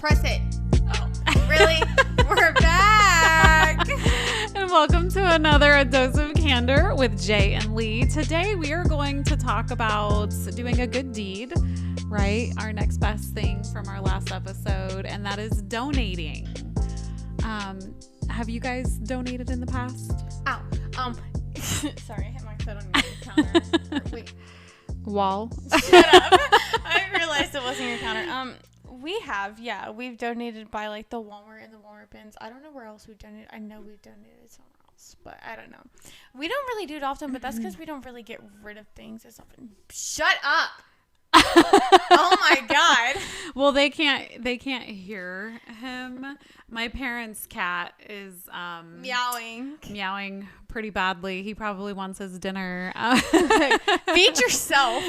Press it. Oh, really? We're back. And welcome to another A Dose of Candor with Jay and Lee. Today we are going to talk about doing a good deed, right? Our next best thing from our last episode, and that is donating. Have you guys donated in the past? Ow. Sorry, I hit my foot on your counter. Wait. Wall. Shut up. I realized it wasn't your counter. We've donated by like the Walmart and the Walmart bins. I don't know where else we've donated. I know we've donated somewhere else, but I don't know. We don't really do it often, but that's because we don't really get rid of things as often. Shut up. Oh my God. Well, they can't hear him. My parents' cat is meowing pretty badly. He probably wants his dinner. Feed yourself.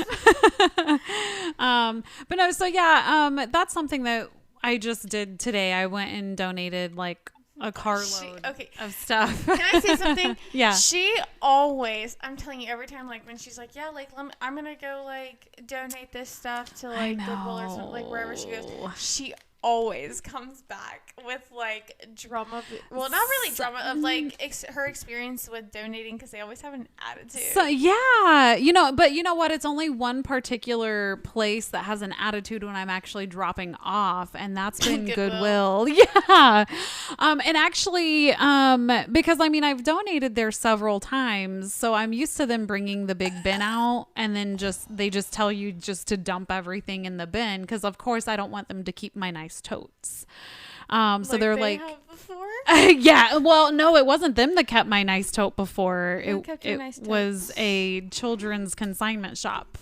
But no, so yeah, that's something that I just did today. I went and donated like a carload of stuff. Can I say something? Yeah. She always, I'm telling you, every time, like, when she's like, yeah, like, I'm going to go, like, donate this stuff to, like, Goodwill or something, like, wherever she goes. She always comes back with, like, drama. Well, not really drama, of, like, her experience with donating, because they always have an attitude. So, yeah. But you know what? It's only one particular place that has an attitude when I'm actually dropping off, and that's been Goodwill. Yeah. And actually, because, I mean, I've donated there several times, so I'm used to them bringing the big bin out, and then they just tell you just to dump everything in the bin, because, of course, I don't want them to keep my nice totes. So they're like, yeah, well, no, it wasn't them that kept my nice tote before. It was a children's consignment shop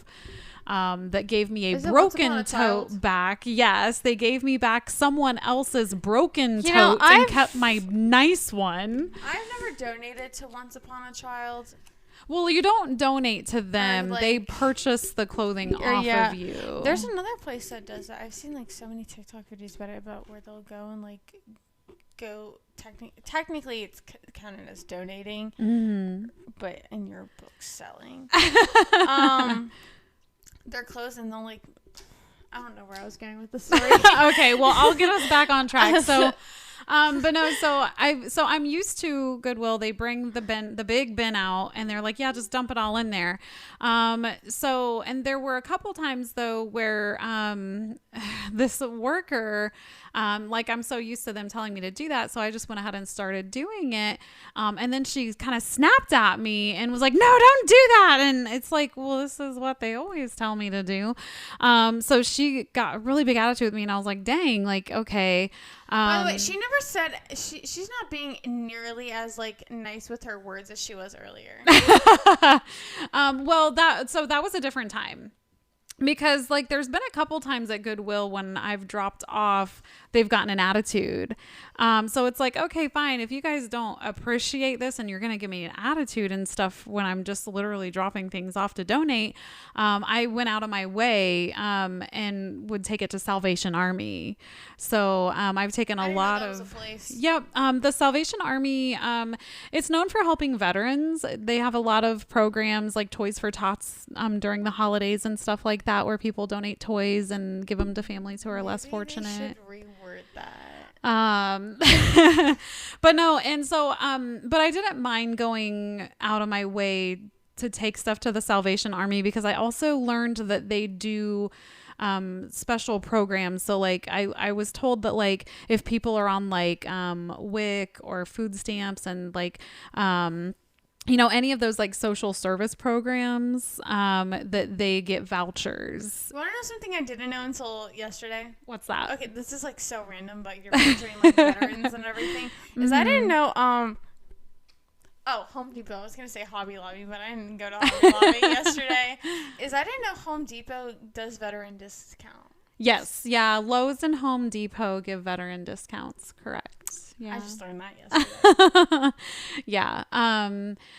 that gave me a broken tote back. Yes, they gave me back someone else's broken tote and kept my nice one. I've never donated to Once Upon a Child. Well, you don't donate to them. They purchase the clothing off of you. There's another place that does that. I've seen like so many TikTok videos about where they'll go and like technically it's counted as donating, but in your book selling. They're closed and they'll like, I don't know where I was going with the story. Okay, well, I'll get us back on track. So but no, so I'm used to Goodwill. They bring the big bin out, and they're like, yeah, just dump it all in there. And there were a couple times though where this worker, like I'm so used to them telling me to do that, so I just went ahead and started doing it. And then she kind of snapped at me and was like, no, don't do that. And it's like, well, this is what they always tell me to do. So she got a really big attitude with me, and I was like, dang, like, okay. By the way, she never said she's not being nearly as like nice with her words as she was earlier. Well, that was a different time. Because like there's been a couple times at Goodwill when I've dropped off, they've gotten an attitude. So it's like, okay, fine. If you guys don't appreciate this and you're going to give me an attitude and stuff when I'm just literally dropping things off to donate, I went out of my way and would take it to Salvation Army. So I've taken a lot of... Yep. The Salvation Army, it's known for helping veterans. They have a lot of programs like Toys for Tots during the holidays and stuff like that, where people donate toys and give them to families who are less fortunate. They should reword that. But no, and so but I didn't mind going out of my way to take stuff to the Salvation Army, because I also learned that they do special programs. So like I was told that like if people are on like WIC or food stamps and like any of those like social service programs, that they get vouchers. You want to know something I didn't know until yesterday? What's that? Okay, this is like so random, but you're featuring like veterans and everything. Is I didn't know, Home Depot. I was going to say Hobby Lobby, but I didn't go to Hobby Lobby yesterday. I didn't know Home Depot does veteran discount. Yes. Yeah. Lowe's and Home Depot give veteran discounts. Correct. Yeah. I just learned that yesterday. Yeah.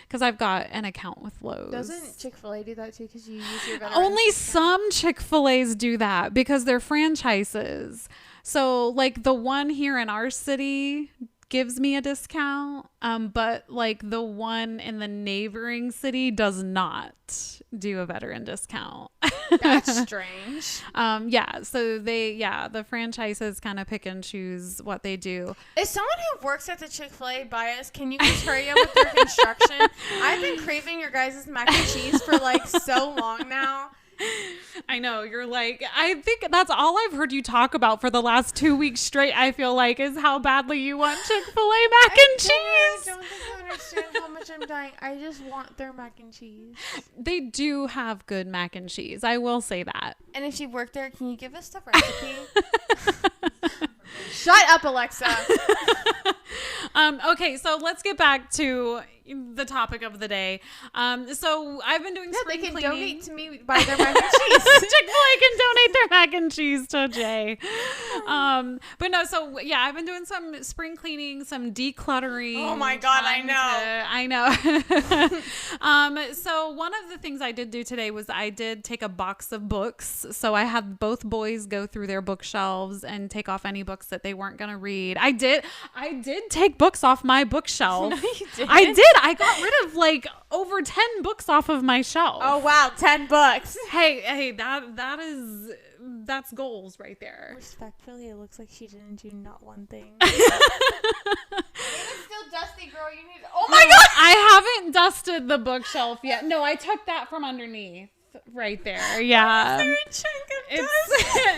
Because I've got an account with Lowe's. Doesn't Chick-fil-A do that too? Because you use your veteran Only discount? Some Chick-fil-A's do that because they're franchises. So like the one here in our city gives me a discount, but like the one in the neighboring city does not do a veteran discount. That's strange. Yeah, so the franchises kind of pick and choose what they do. Is someone who works at the Chick-fil-A biased? Can you guys hurry up with your construction? I've been craving your guys' mac and cheese for like so long now. I know, you're like, I think that's all I've heard you talk about for the last 2 weeks straight, I feel like, is how badly you want Chick-fil-A mac and cheese. I don't think you understand how much I'm dying. I just want their mac and cheese. They do have good mac and cheese. I will say that. And if you work there, can you give us the recipe? Shut up, Alexa. Okay, so let's get back to the topic of the day. So I've been doing spring cleaning. They cleaning. can donate to me by their mac and cheese. Chick-fil-A can donate their mac and cheese to Jay. But no, so yeah, I've been doing some spring cleaning, some decluttering. Oh my God, I know. So one of the things I did do today was I did take a box of books. So I had both boys go through their bookshelves and take off any books that they weren't going to read. I did take books off my bookshelf. No, you didn't. I did. I got rid of like over 10 books off of my shelf. Oh wow, $10. Hey, that's goals right there. Respectfully, it looks like she didn't do not one thing. It's still dusty, girl. You need. Oh my God! I haven't dusted the bookshelf yet. No, I took that from underneath. Right there, yeah. Is there a chunk of dust?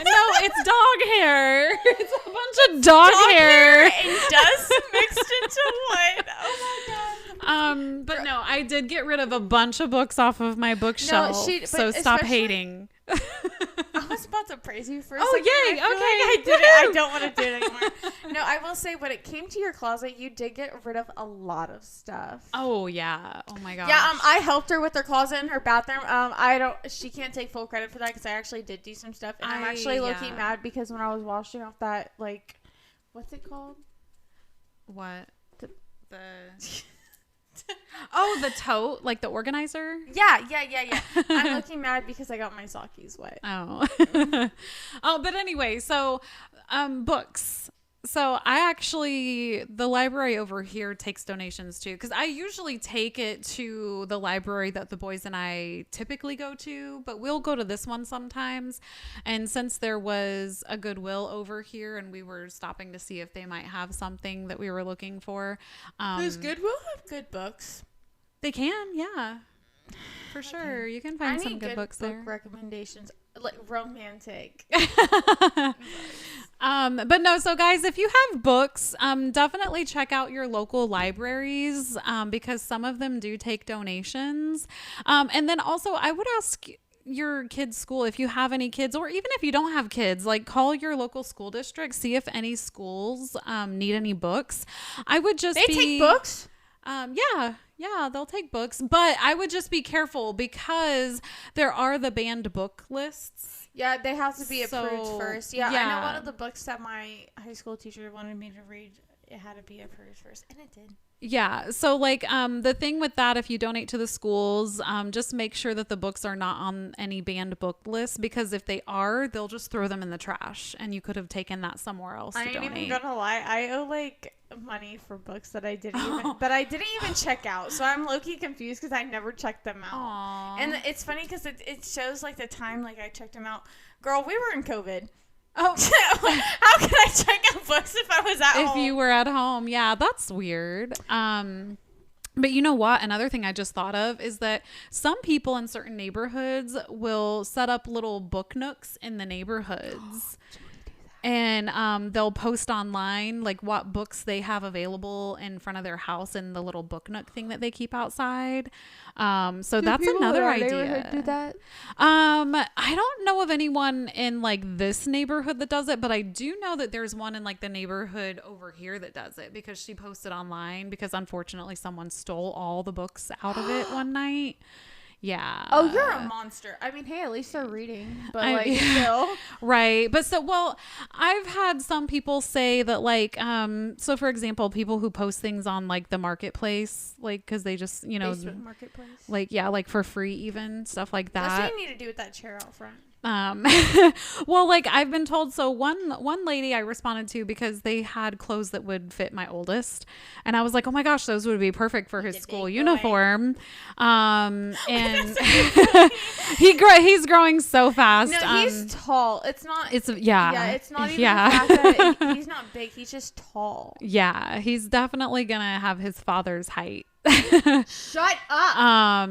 No, it's dog hair. It's a bunch of dog hair and dust mixed into one. Oh my God. But no, I did get rid of a bunch of books off of my bookshelf. So stop hating. I was about to praise you for a second. Yay! Okay, I did it. I don't want to do it anymore. No, I will say when it came to your closet, you did get rid of a lot of stuff. Oh yeah. Oh my gosh. Yeah. I helped her with her closet in her bathroom. She can't take full credit for that because I actually did do some stuff, and I'm actually low-key mad because when I was washing off that, like, what's it called? What? The Oh, the tote, like the organizer? Yeah. I'm looking mad because I got my sockies wet. Oh. Oh, but anyway, so books. So the library over here takes donations too, because I usually take it to the library that the boys and I typically go to, but we'll go to this one sometimes. And since there was a Goodwill over here and we were stopping to see if they might have something that we were looking for. Does Goodwill have good books? They can, yeah. For sure. You can find some good books there. Recommendations, like romantic. But no, so guys, if you have books, definitely check out your local libraries, because some of them do take donations. And then also I would ask your kids' school, if you have any kids, or even if you don't have kids, like call your local school district, see if any schools need any books. I would just They take books? Yeah, they'll take books, but I would just be careful because there are the banned book lists. Yeah, they have to be approved first. Yeah, I know one of the books that my high school teacher wanted me to read, it had to be approved first, and it did. Yeah, so like the thing with that, if you donate to the schools, just make sure that the books are not on any banned book list, because if they are, they'll just throw them in the trash, and you could have taken that somewhere else to donate. I ain't even gonna lie, I owe like money for books that I didn't even check out, so I'm low-key confused because I never checked them out. Aww. And it's funny because it shows like the time like I checked them out. Girl, we were in COVID. Oh, how could I check out books if I was at home? If you were at home, yeah, that's weird. But you know what? Another thing I just thought of is that some people in certain neighborhoods will set up little book nooks in the neighborhoods. And they'll post online like what books they have available in front of their house in the little book nook thing that they keep outside. So that's another idea. Do that? I don't know of anyone in like this neighborhood that does it, but I do know that there's one in like the neighborhood over here that does it, because she posted online, because unfortunately someone stole all the books out of it one night. Yeah. Oh, you're a monster. I mean, hey, at least they're reading, but still. Right. But I've had some people say that like, so for example, people who post things on like the marketplace, like, cause they just, Facebook Marketplace. Like, yeah, like for free, even stuff like that. That's what you need to do with that chair out front. Well, like I've been told, so one lady I responded to because they had clothes that would fit my oldest, and I was like, oh my gosh, those would be perfect for his school uniform. And he's growing so fast. No, he's tall. It's not. It's yeah. Yeah, it's not even the fact that he's not big. He's just tall. Yeah, he's definitely gonna have his father's height. Shut up.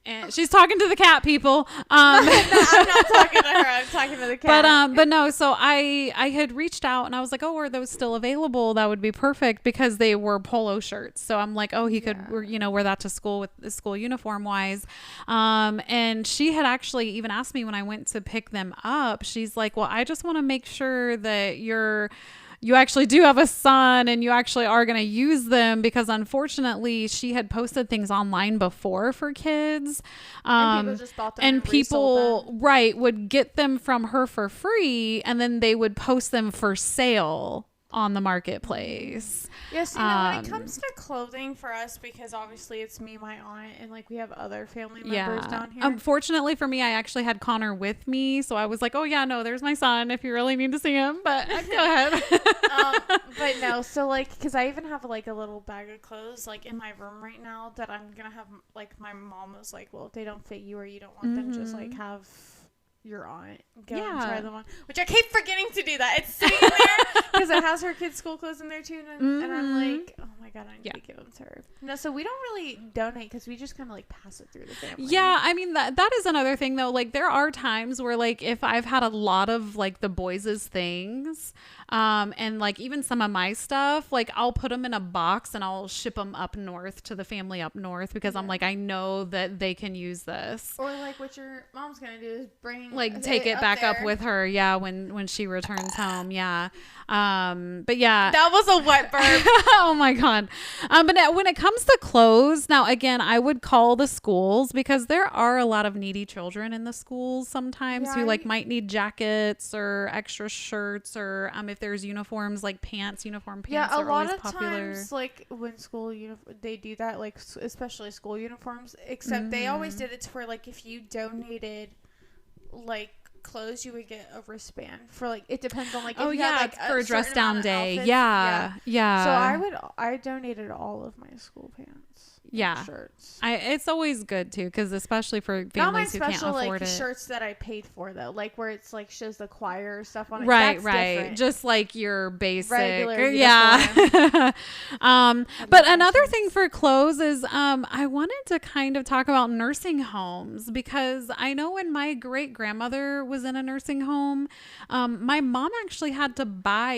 And she's talking to the cat, people. No, I'm not talking to her. I'm talking to the cat. But no, so I had reached out and I was like, oh, are those still available? That would be perfect because they were polo shirts. So I'm like, oh, he could, wear that to school with the school uniform wise. And she had actually even asked me when I went to pick them up, she's like, well, I just want to make sure that you actually do have a son and you actually are going to use them, because unfortunately she had posted things online before for kids. And people just bought them and people, right, would get them from her for free and then they would post them for sale on the marketplace. Yes, when it comes to clothing for us, because obviously it's me, my aunt, and like we have other family members down here. Unfortunately for me, I actually had Connor with me, so I was like, oh yeah, no, there's my son if you really need to see him, but go ahead. But no, so like, because I even have like a little bag of clothes like in my room right now that I'm gonna have, like my mom was like, well, if they don't fit you or you don't want them, just like have your aunt go and try them on, which I keep forgetting to do that. It's sitting there because it has her kids' school clothes in there too, and I'm like, oh my god, I need to give them to her. No, so we don't really donate because we just kind of like pass it through the family. Yeah, I mean that is another thing though. Like there are times where like if I've had a lot of like the boys' things, and like even some of my stuff, like I'll put them in a box and I'll ship them up north to the family up north because I'm like, I know that they can use this. Or like what your mom's gonna do is take it back up with her, when she returns home. But yeah, that was a wet burp. Oh my god. But when it comes to clothes, now again, I would call the schools because there are a lot of needy children in the schools sometimes who like might need jackets or extra shirts, or if there's uniforms, like uniform pants are always popular. Yeah, a lot of times like when they do that, like especially school uniforms, except they always did it for like if you donated like clothes, you would get a wristband for like, it depends on like if you had, like, for a dress down day. So I donated all of my school pants, shirts. It's always good too, because especially for families who can't afford like, it. Shirts that I paid for though, like where it's like shows the choir stuff on it. Right, that's right. different. Just like your basic, regular but another thing for clothes is I wanted to kind of talk about nursing homes, because I know when my great grandmother was in a nursing home, my mom actually had to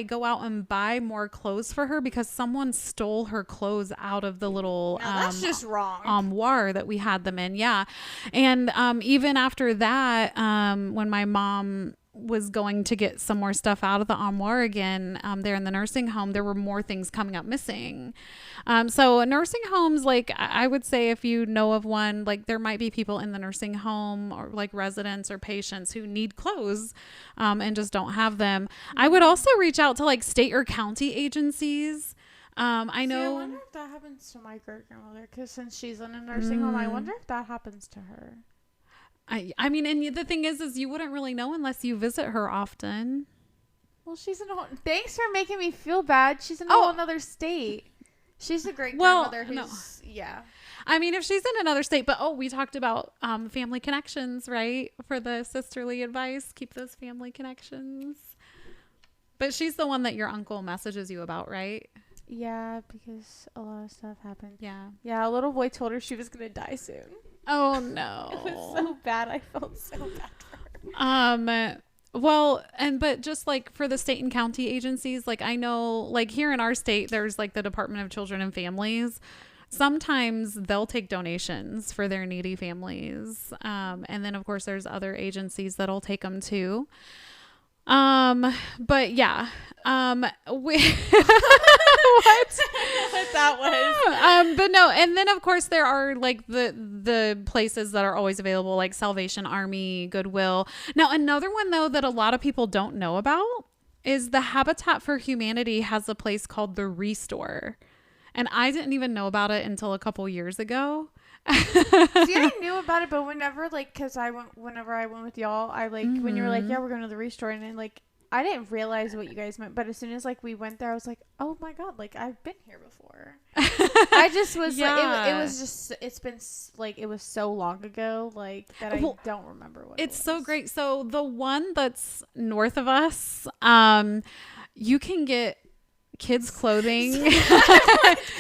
go out and buy more clothes for her because someone stole her clothes out of the little that's just wrong armoire that we had them in. And even after that, when my mom was going to get some more stuff out of the armoire again, there in the nursing home, there were more things coming up missing. So nursing homes, like I would say if you know of one, like there might be people in the nursing home or like residents or patients who need clothes and just don't have them. I would also reach out to like state or county agencies. I know. I wonder if that happens to my great grandmother, because since she's in a nursing home, I wonder if that happens to her. I mean, and the thing is you wouldn't really know unless you visit her often. Well, she's in thanks for making me feel bad. She's in a whole another state. She's a great grandmother I mean, if she's in another state, but we talked about family connections, right? For the sisterly advice, keep those family connections. But she's the one that your uncle messages you about, right? Yeah, because a lot of stuff happened. Yeah, a little boy told her she was gonna die soon. Oh no. It was so bad. I felt so bad for her. Well, but just like for the state and county agencies, like I know like here in our state, there's like the Department of Children and Families. Sometimes they'll take donations for their needy families. And then of course there's other agencies that'll take them too. But yeah, what that was. But no, and then of course there are like the places that are always available, like Salvation Army, Goodwill. Now another one though that a lot of people don't know about is the Habitat for Humanity has a place called the Restore, and I didn't even know about it until a couple years ago. See, I knew about it, but whenever I went with y'all, I like when you were like, yeah, we're going to the Restore, and then like I didn't realize what you guys meant, but as soon as like we went there, I was like, oh my god, like I've been here before. I just was like, it was just, it's been like, it was so long ago, like that I don't remember what it's it was. so great. So the one that's north of us, you can get kids clothing.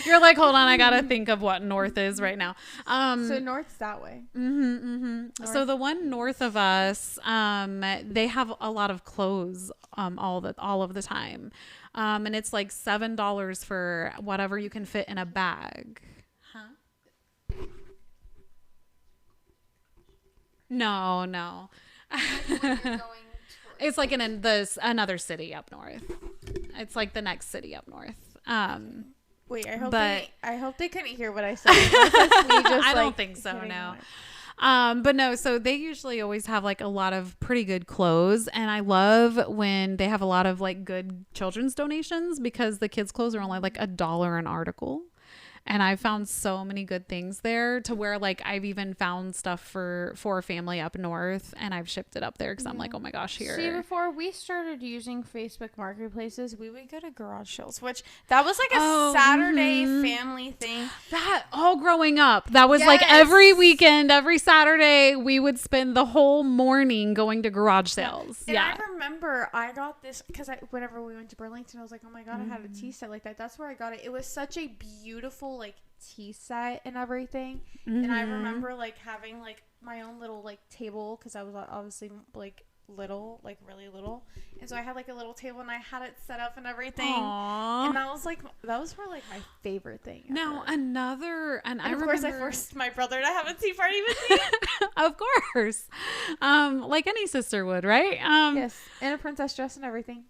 You're like, hold on, I gotta think of what north is right now. So north's that way. So the one north of us, they have a lot of clothes all of the time, and it's like $7 for whatever you can fit in a bag. No. It's like in another city up north. It's like the next city up north. Wait, I hope they couldn't hear what I said. I don't think so. No. But no, so they usually always have like a lot of pretty good clothes, and I love when they have a lot of like good children's donations because the kids' clothes are only like $1 an article. And I found so many good things there to where like I've even found stuff for a family up north, and I've shipped it up there because I'm like, oh my gosh, here. See, before we started using Facebook Marketplaces, we would go to garage sales, which that was like a Saturday family thing. That all growing up, that was like every weekend, every Saturday, we would spend the whole morning going to garage sales. And I remember I got this because whenever we went to Burlington, I was like, oh my god, I had a tea set like that. That's where I got it. It was such a beautiful like tea set and everything, and I remember like having like my own little like table because I was obviously like little, like really little, and so I had like a little table and I had it set up and everything. Aww. And that was for like my favorite thing ever. Now I course I forced my brother to have a tea party with me. Of course, like any sister would, right? Yes, and a princess dress and everything.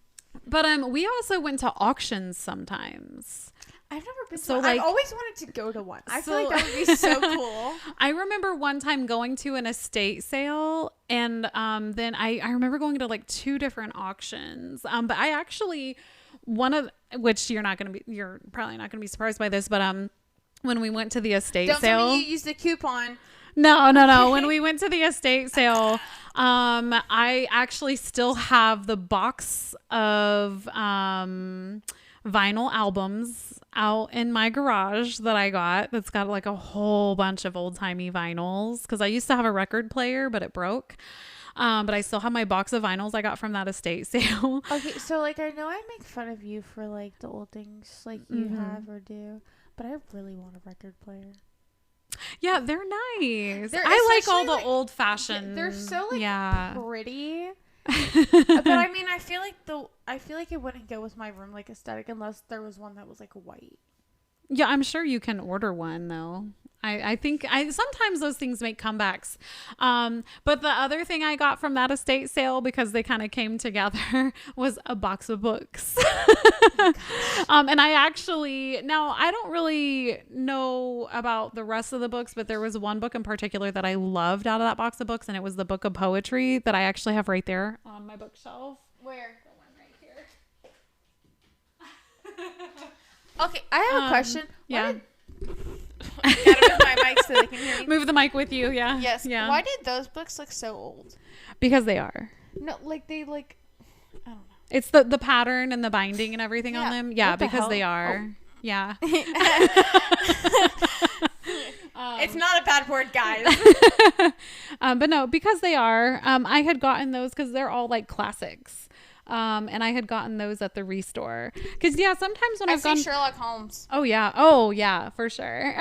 But we also went to auctions sometimes. I've never been to one. I've always wanted to go to one. I feel like that would be so cool. I remember one time going to an estate sale, and then I remember going to like 2 different auctions. But I actually, which you're probably not gonna be surprised by this, but when we went to the estate sale. Don't tell me you used the coupon. No. When we went to the estate sale, I actually still have the box of vinyl albums out in my garage that I got. That's got like a whole bunch of old timey vinyls because I used to have a record player, but it broke. But I still have my box of vinyls I got from that estate sale. Okay, so like I know I make fun of you for like the old things like you have or do, but I really want a record player. Yeah, they're nice. I like all the old fashioned. They're so like pretty. But I mean, I feel like it wouldn't go with my room like aesthetic unless there was one that was like white. Yeah, I'm sure you can order one though. I think sometimes those things make comebacks. But the other thing I got from that estate sale, because they kind of came together, was a box of books. And I actually, now I don't really know about the rest of the books, but there was one book in particular that I loved out of that box of books, and it was the book of poetry that I actually have right there on my bookshelf. Where? The one right here. Okay, I have a question. Yeah. Gotta move my mic so they can hear me. Move the mic with you, yeah. Yes. Yeah. Why did those books look so old? Because they are. No, like they like, I don't know. It's the pattern and the binding and everything on them. Yeah, because they are. Oh. Yeah. It's not a bad word, guys. But no, because they are. I had gotten those because they're all like classics. And I had gotten those at the Restore. Because sometimes when I've gone Sherlock Holmes. Oh yeah, for sure.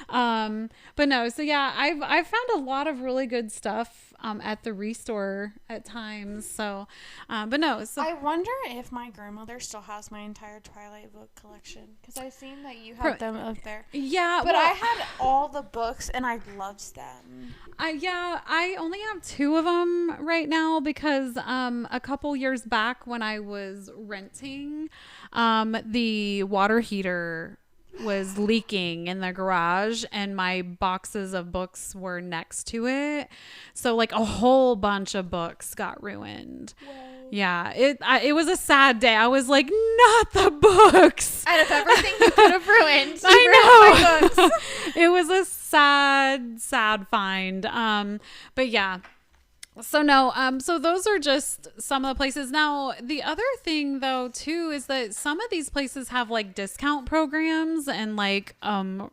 But no, so I've found a lot of really good stuff at the Restore at times. So, but no. So I wonder if my grandmother still has my entire Twilight book collection, because I've seen that you have them up there. Yeah, but I had all the books and I loved them. I only have 2 of them right now because a couple years back when I was renting, the water heater was leaking in the garage and my boxes of books were next to it. So like a whole bunch of books got ruined. Whoa. Yeah, it was a sad day. I was like, not the books. Out of everything you could have ruined, I know. My books. It was a sad find. But yeah. So no, so those are just some of the places. Now, the other thing though too is that some of these places have like discount programs and like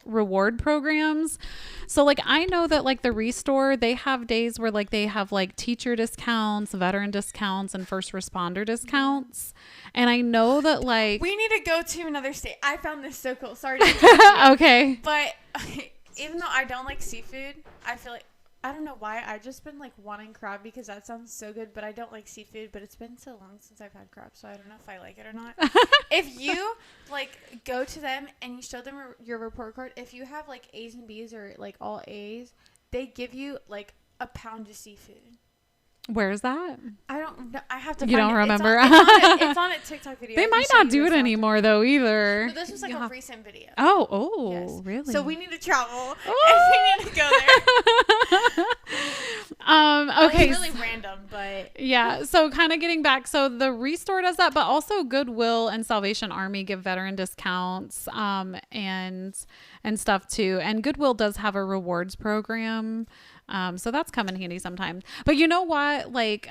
reward programs. So like I know that like the Restore, they have days where like they have like teacher discounts, veteran discounts, and first responder discounts. And I know that like we need to go to another state. I found this so cool. Sorry to interrupt you. Okay. But even though I don't like seafood, I feel like I don't know why. I've just been like wanting crab because that sounds so good, but I don't like seafood. But it's been so long since I've had crab, so I don't know if I like it or not. If you like go to them and you show them your report card, if you have like A's and B's or like all A's, they give you like a pound of seafood. Where is that? I don't know. I have to. You find don't it. remember? It's on a TikTok video. They might not do it anymore though either. No, this was like a recent video. Oh, yes. Really? So we need to travel and we need to go there. Okay. It's really random, but yeah. So kind of getting back. So the Restore does that, but also Goodwill and Salvation Army give veteran discounts, and stuff too. And Goodwill does have a rewards program. So that's come in handy sometimes. But you know what? Like,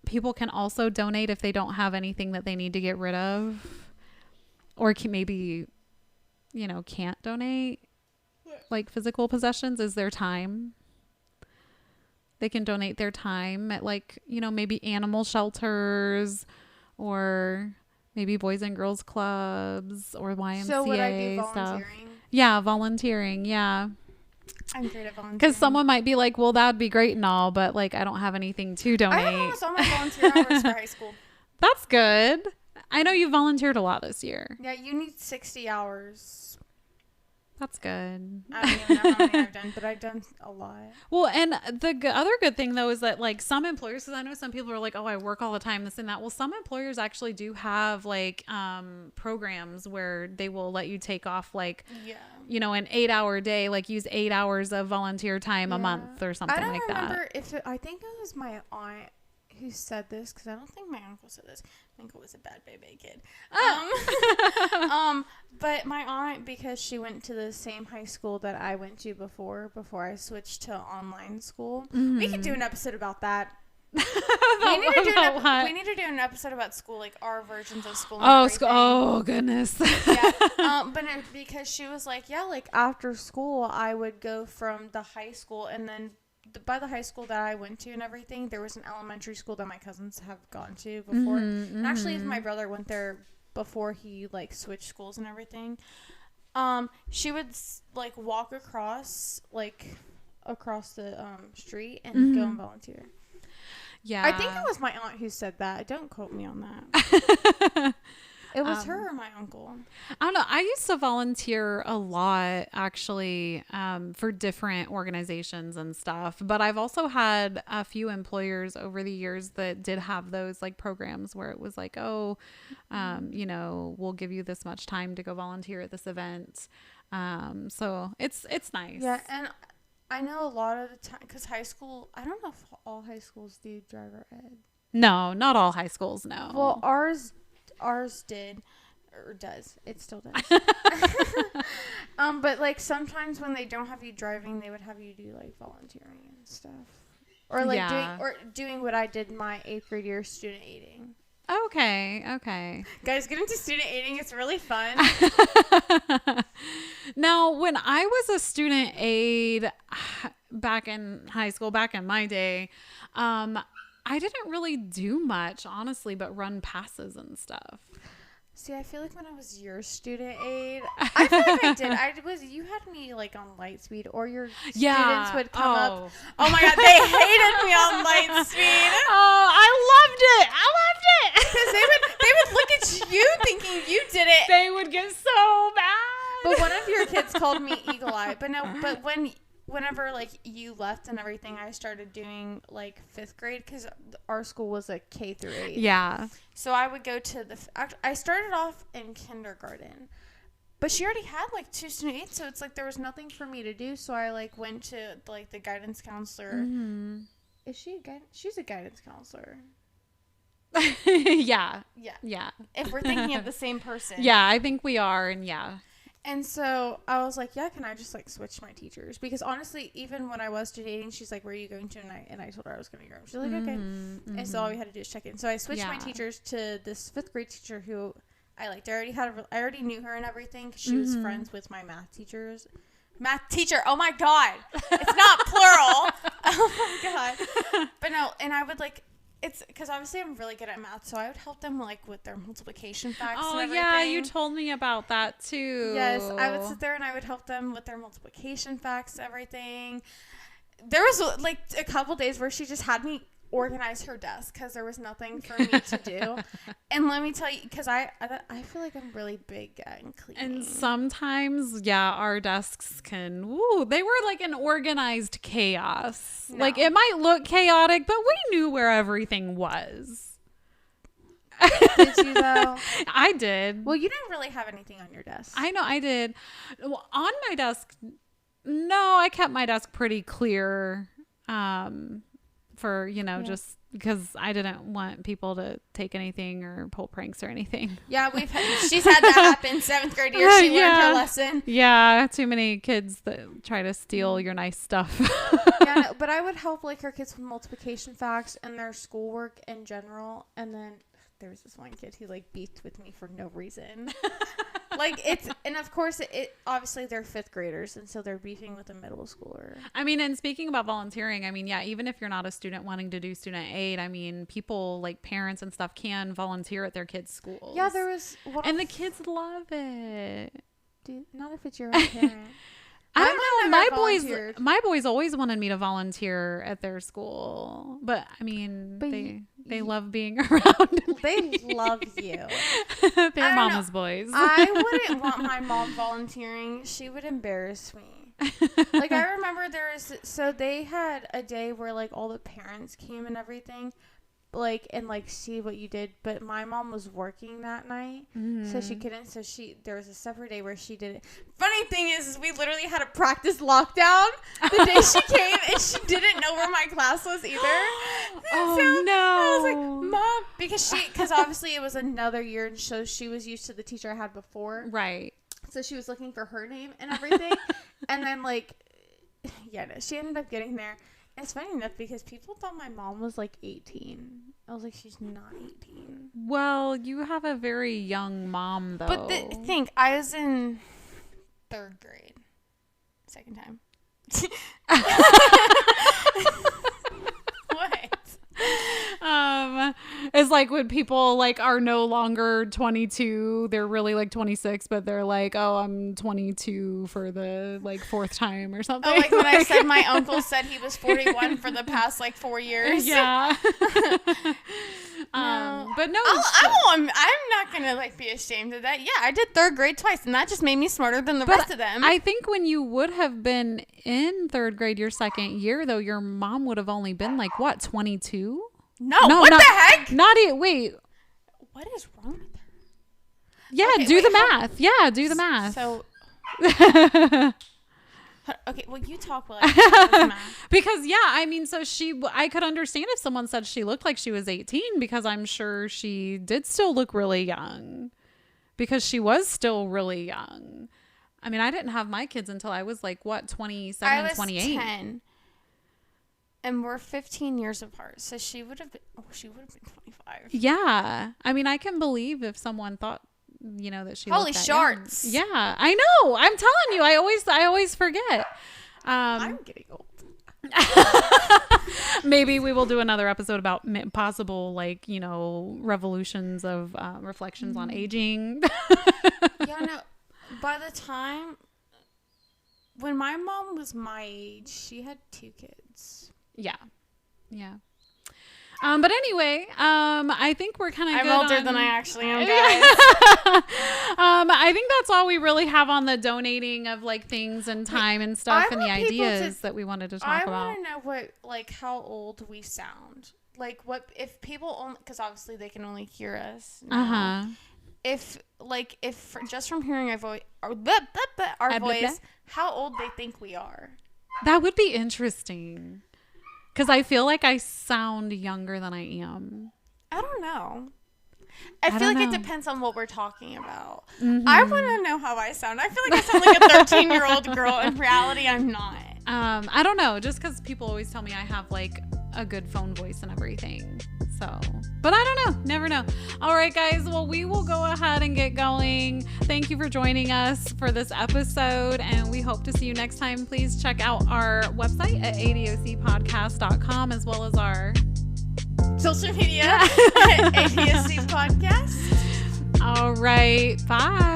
people can also donate if they don't have anything that they need to get rid of, or maybe, can't donate, like physical possessions is their time. They can donate their time at like, maybe animal shelters or maybe Boys and Girls Clubs or YMCA so would I do stuff. volunteering? Yeah, volunteering. Yeah. I'm great at volunteering. Because someone might be like, well, that'd be great and all, but like, I don't have anything to donate. I have almost all my volunteer hours for high school. That's good. I know you volunteered a lot this year. Yeah, you need 60 hours. That's good. I don't even know how many I've done, but I've done a lot. Well, and the other good thing though is that like some employers, because I know some people are like, oh, I work all the time, this and that. Well, some employers actually do have like programs where they will let you take off like, an 8-hour day, like use 8 hours of volunteer time a month or something like that. I don't remember I think it was my aunt who said this, because I don't think my uncle said this. My uncle was a bad baby kid. But my aunt, because she went to the same high school that I went to before I switched to online school. Mm-hmm. We could do an episode about that. We need to do an episode about school, like our versions of school. Oh, goodness. Yeah. But because she was like, yeah, like after school, I would go from the high school, and then by the high school that I went to and everything, there was an elementary school that my cousins have gone to before. And actually, my brother went there before he like switched schools and everything. She would like walk across the street and go and volunteer. Yeah, I think it was my aunt who said that. Don't quote me on that. It was her or my uncle. I don't know. I used to volunteer a lot, actually, for different organizations and stuff. But I've also had a few employers over the years that did have those like programs where it was like, oh, we'll give you this much time to go volunteer at this event. So it's nice. Yeah, and I know a lot of the time, because high school, I don't know if all high schools do driver ed. No, not all high schools, no. Well, ours did, or does. It still does. But like sometimes when they don't have you driving, they would have you do like volunteering and stuff, or like doing what I did my 8th grade year, student aiding. Okay. Guys, get into student aiding. It's really fun. Now, when I was a student aide back in high school, back in my day, I didn't really do much, honestly, but run passes and stuff. See, I feel like when I was your student aide, I feel like I did. You had me like on Lightspeed, or your students would come up. Oh my God, they hated me on Lightspeed. Oh, I loved it. Because they would look at you thinking you did it. They would get so mad. But one of your kids called me Eagle Eye. But whenever like you left and everything, I started doing like 5th grade, because our school was a K through 8. Yeah. So I would go to I started off in kindergarten, but she already had like 2 student aides, so it's like there was nothing for me to do. So I like went to like the guidance counselor. Mm-hmm. Is she a guidance? She's a guidance counselor. Yeah. Yeah. Yeah. If we're thinking of the same person. Yeah, I think we are. And yeah. And so I was like, yeah, can I just like switch my teachers? Because honestly, even when I was dating, she's like, where are you going to tonight? And I told her I was going to go. She's like, okay. And so all we had to do is check in. So I switched my teachers to this 5th grade teacher who I liked. I already knew her and everything because she was friends with my math teacher. Oh my God. It's not plural. Oh my God. But no, and I would like, it's because obviously I'm really good at math, so I would help them like with their multiplication facts. Oh, and yeah, you told me about that too. Yes, I would sit there and I would help them with their multiplication facts, everything. There was like a couple days where she just had me organize her desk because there was nothing for me to do. And let me tell you, because I feel like I'm really big at cleaning. And sometimes, yeah, our desks can, they were like an organized chaos. No. Like it might look chaotic, but we knew where everything was. Did you though? I did. Well, you didn't really have anything on your desk. I know I did. Well, on my desk, no, I kept my desk pretty clear. For, just because I didn't want people to take anything or pull pranks or anything. Yeah, she's had that happen 7th grade year. She learned her lesson. Yeah, too many kids that try to steal your nice stuff. Yeah, no, but I would help like her kids with multiplication facts and their schoolwork in general. And then there was this one kid who like beefed with me for no reason. And of course it obviously they're 5th graders, and so they're beefing with a middle schooler. I mean, and speaking about volunteering, I mean, yeah, even if you're not a student wanting to do student aid, I mean, people like parents and stuff can volunteer at their kids' schools. Yeah, there was and the kids love it. Dude, not if it's your own parent. I don't know. My boys always wanted me to volunteer at their school, but I mean, they love being around. They love you. They're mama's boys. I wouldn't want my mom volunteering. She would embarrass me. Like I remember they had a day where like all the parents came and everything. Like and like see what you did, but my mom was working that night, so she couldn't. So there was a separate day where she did it. Funny thing is we literally had a practice lockdown the day she came, and she didn't know where my class was either. Oh so no! I was like, Mom, because obviously it was another year, and so she was used to the teacher I had before, right? So she was looking for her name and everything, and then like, yeah, no, she ended up getting there. It's funny enough because people thought my mom was like 18. I was like, she's not 18. Well, you have a very young mom, though. But think, I was in 3rd grade. 2nd time. What? It's like when people like are no longer 22, they're really like 26, but they're like, oh, I'm 22 for the like 4th time or something. Oh, like when I said my uncle said he was 41 for the past like 4 years. Yeah. No. But no, I'm not gonna like be ashamed of that. Yeah, I did 3rd grade twice, and that just made me smarter than the rest of them. I think when you would have been in 3rd grade your 2nd year, though, your mom would have only been like what, 22? No, what the heck? Not it. Wait. What is wrong with her? Yeah, Okay, do the math. Yeah, do the math. So. Okay, well, you talk while I do the math. Because, yeah, I mean, so I could understand if someone said she looked like she was 18, because I'm sure she did still look really young, because she was still really young. I mean, I didn't have my kids until I was like, what, 27 and 28? 10. And we're 15 years apart. So she would have been 25. Yeah. I mean, I can believe if someone thought, that she Holy looked that shorts. young. Yeah, I know. I'm telling you, I always forget. I'm getting old. Maybe we will do another episode about possible, revolutions of reflections on aging. Yeah, no. By the time when my mom was my age, she had 2 kids. Yeah. But anyway, I think we're kind of I'm older than I actually am, guys. I think that's all we really have on the donating of things and time and stuff, and the ideas that we wanted to talk about. I want to know how old we sound. What if people only, because obviously they can only hear us now. If just from hearing our voice, how old they think we are. That would be interesting. Because I feel like I sound younger than I am. I don't know. I feel like it depends on what we're talking about. I want to know how I sound. I feel like I sound like a 13-year-old girl. In reality, I'm not. I don't know. Just because people always tell me I have like a good phone voice and everything. So, but I don't know. Never know. All right, guys. Well, we will go ahead and get going. Thank you for joining us for this episode, and we hope to see you next time. Please check out our website at adocpodcast.com, as well as our social media at ADOC Podcast. All right. Bye.